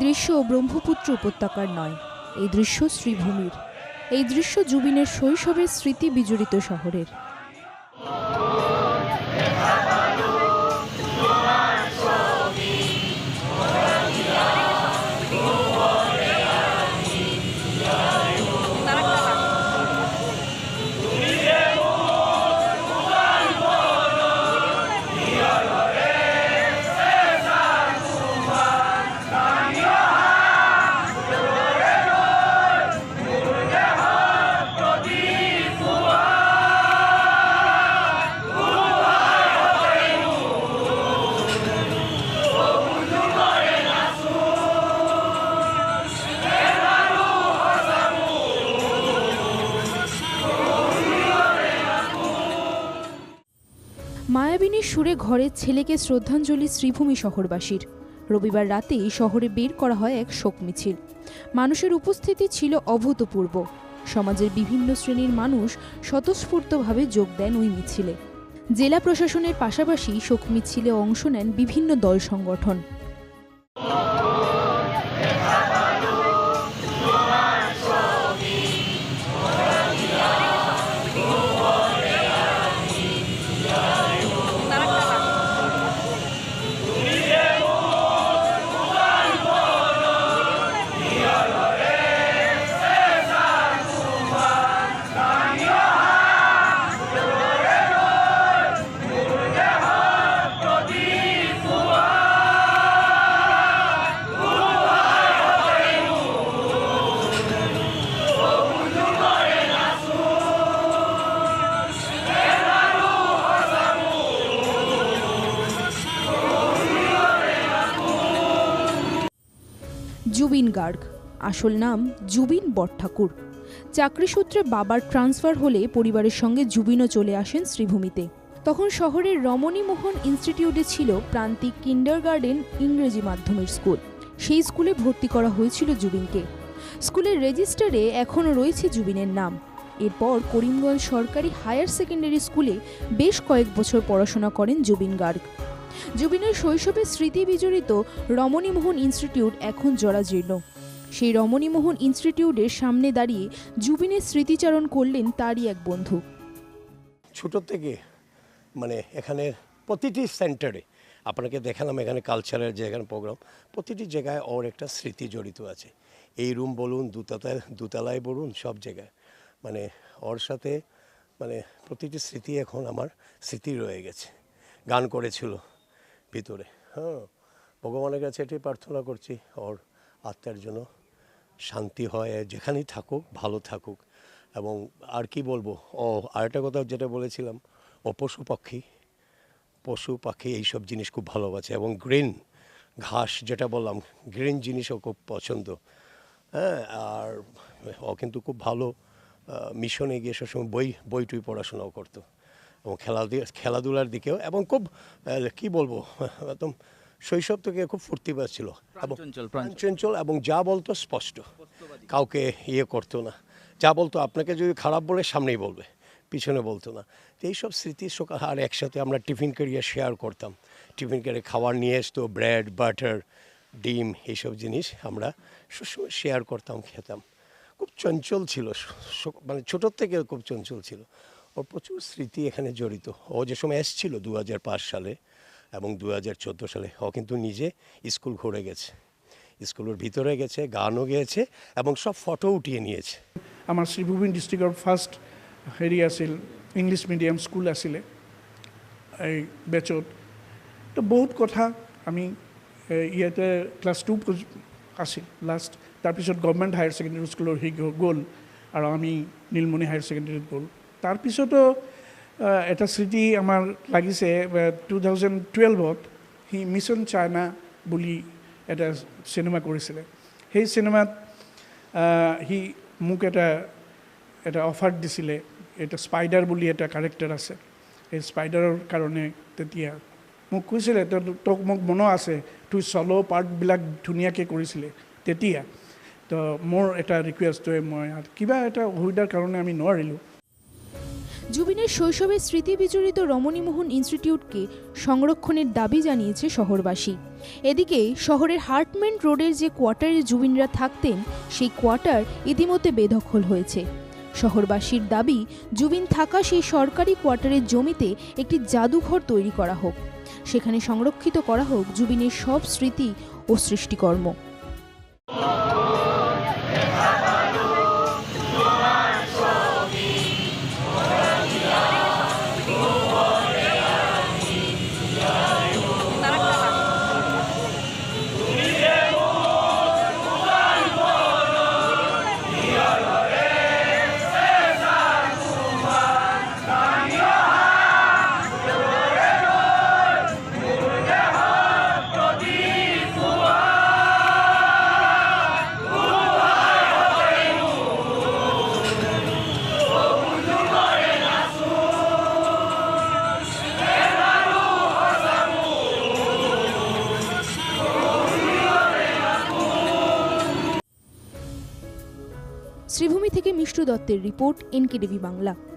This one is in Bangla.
দৃশ্য ব্রহ্মপুত্র উপত্যকার নয়, এই দৃশ্য শ্রীভূমির। এই দৃশ্য জুবিনের শৈশবের স্মৃতি বিজড়িত শহরের। মায়াবিনীর সুরে ঘরের ছেলেকে শ্রদ্ধাঞ্জলি শ্রীভূমি শহরবাসীর। রবিবার রাতেই শহরে বের করা হয় এক শোক মিছিল। মানুষের উপস্থিতি ছিল অভূতপূর্ব। সমাজের বিভিন্ন শ্রেণীর মানুষ স্বতঃস্ফূর্তভাবে যোগ দেন ওই মিছিলে। জেলা প্রশাসনের পাশাপাশি শোক মিছিলে অংশ নেন বিভিন্ন দল সংগঠন। জুবিন গার্গ, আসল নাম জুবিন বটঠাকুর। চাকরিসূত্রে বাবার ট্রান্সফার হলে পরিবারের সঙ্গে জুবিনও চলে আসেন শ্রীভূমিতে। তখন শহরের রমণী মোহন ইনস্টিটিউটে ছিল প্রান্তিক কিন্ডারগার্টেন ইংরেজি মাধ্যমের স্কুল। সেই স্কুলে ভর্তি করা হয়েছিল জুবিনকে। স্কুলের রেজিস্টারে এখনও রয়েছে জুবিনের নাম। এরপর করিমগঞ্জ সরকারি হায়ার সেকেন্ডারি স্কুলে বেশ কয়েক বছর পড়াশোনা করেন জুবিন গার্গ। জুবিনের শৈশবের স্মৃতি বিজড়িত রমণী মোহন ইনস্টিটিউট এখন জরাজীর্ণ। সেই রমণী মোহন ইনস্টিটিউটের সামনে দাঁড়িয়ে জুবিনের স্মৃতিচারণ করলেন তারই এক বন্ধু। ছোট থেকে এখানে প্রতিটি সেন্টারে আপনাকে দেখালাম, এখানে কালচারের যে এখানে প্রোগ্রাম, প্রতিটি জায়গায় ওর একটা স্মৃতি জড়িত আছে। এই রুম বলুন, দুতলায় বলুন, সব জায়গায় ওর সাথে প্রতিটি স্মৃতি এখন আমার স্মৃতি রয়ে গেছে। গান করেছিল ভিতরে। ভগবানের কাছে এটাই প্রার্থনা করছি, ওর আত্মার জন্য শান্তি হয়, যেখানেই থাকুক ভালো থাকুক। এবং আর কি বলবো, আরেকটা কথা যেটা বলেছিলাম, ও পশু পাখি এইসব জিনিস খুব ভালোবাসে। এবং গ্রিন ঘাস যেটা বললাম, গ্রিন জিনিসও খুব পছন্দ। আর ও কিন্তু খুব ভালো মিশনে গিয়ে সবসময় বইটুই পড়াশোনাও করতো এবং খেলাধুলার দিকেও, এবং খুব কি বলবো, একদম শৈশব থেকে খুব ফুর্তিবাজ ছিল এবং চঞ্চল, এবং যা বলতো স্পষ্ট, কাউকে করতো না। যা বলতো আপনাকে যদি খারাপ বলে সামনেই বলবে, পিছনে বলতো না। তো এইসব স্মৃতি আর একসাথে আমরা টিফিন ক্যারিয়ার শেয়ার করতাম। টিফিন ক্যারিয়ার খাবার নিয়ে আসতো, ব্রেড, বাটার, ডিম, এইসব জিনিস আমরা সবসময় শেয়ার করতাম, খেতাম। খুব চঞ্চল ছিল, ছোটোর থেকে খুব চঞ্চল ছিল। ওর প্রচুর স্মৃতি এখানে জড়িত। ও যে সময় এসেছিল 2005 সালে এবং 2014 সালে, ও কিন্তু নিজে স্কুল ঘুরে গেছে, স্কুলের ভিতরে গেছে, গানও গেয়েছে এবং সব ফটো উঠিয়ে নিয়েছে। আমার শ্রীভূমি ডিস্ট্রিক্টর ফার্স্ট হেৰি আছিল ইংলিছ মিডিয়াম স্কুল আছিলে এই বেচত। তো বহুত কথা আমি ইয়াতে ক্লাছ 2 আছিল লাষ্ট। তাৰপিছত গভৰ্ণমেণ্ট হায়াৰ ছেকেণ্ডেৰী স্কুলৰ গ'ল আৰু আমি নীলমণি হায়াৰ ছেকেণ্ডেৰীত গ'ল। তাৰপিছতো এটা স্মৃতি আমাৰ লাগিছে 2012ত সি মিছন চাইনা বুলি এটা চিনেমা কৰিছিলে। সেই চিনেমাত সি মোক এটা অফাৰ দিছিলে। এটা স্পাইডাৰ বুলি এটা কেৰেক্টাৰ আছে, সেই স্পাইডাৰৰ কাৰণে তেতিয়া মোক কৈছিলে, তোক মোক মনত আছে তুই চলো পাৰ্টবিলাক ধুনীয়াকৈ কৰিছিলে তেতিয়া। তো মোৰ এটা ৰিকুৱেষ্ট, মই কিবা এটা অসুবিধাৰ কাৰণে আমি নোৱাৰিলোঁ। জুবিনের শৈশবের স্মৃতি বিজড়িত রমণীমোহন ইনস্টিটিউটকে সংরক্ষণের দাবি জানিয়েছে শহরবাসী। এদিকে শহরের হার্টম্যান রোডের যে কোয়ার্টারে জুবিনরা থাকতেন সেই কোয়ার্টার ইতিমধ্যে বেদখল হয়েছে। শহরবাসীর দাবি, জুবিন থাকা সেই সরকারি কোয়ার্টারের জমিতে একটি জাদুঘর তৈরি করা হোক, সেখানে সংরক্ষিত করা হোক জুবিনের সব স্মৃতি ও সৃষ্টিকর্ম। শ্রীভূমি থেকে মিষ্টু দত্তের রিপোর্ট, NKTV বাংলা।